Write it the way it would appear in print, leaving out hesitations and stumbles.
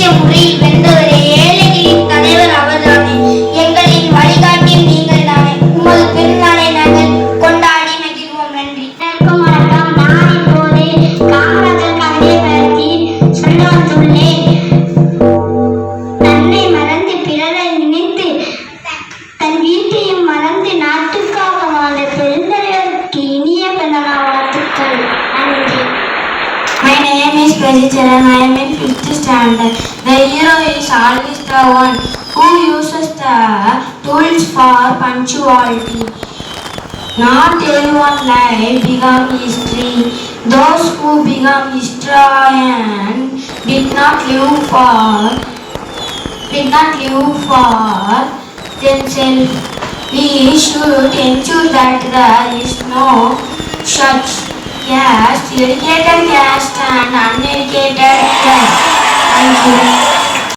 முறையில் வென்றவரே, ஏழைகளின் தலைவர் அவர்தானே. எங்களின் வழிகாட்டியும் நீங்கள் தானே. உமது பெருநாளை நாங்கள் கொண்டாடி மகிழ்வோம். நன்றி. வணக்கம். நான் இப்போது காமராஜர் கவிதை பற்றி சொல்ல வந்துள்ளேன். தன்னை மறந்து பிறரை நினைத்து தன் வீட்டையும் மறந்து நாட்டுக்காக வாழ்ந்த பெருந்தலைவருக்கு இனிய பிறந்தநாள் வாழ்த்துக்கள். நன்றி. My name is Prajicharan. I am in 5th standard. The hero is always the one who uses the tools for punctuality. Not everyone life become history. Those who become historian did not live for themselves. We should ensure that there is no such caste, educated caste and uneducated caste. Thank you.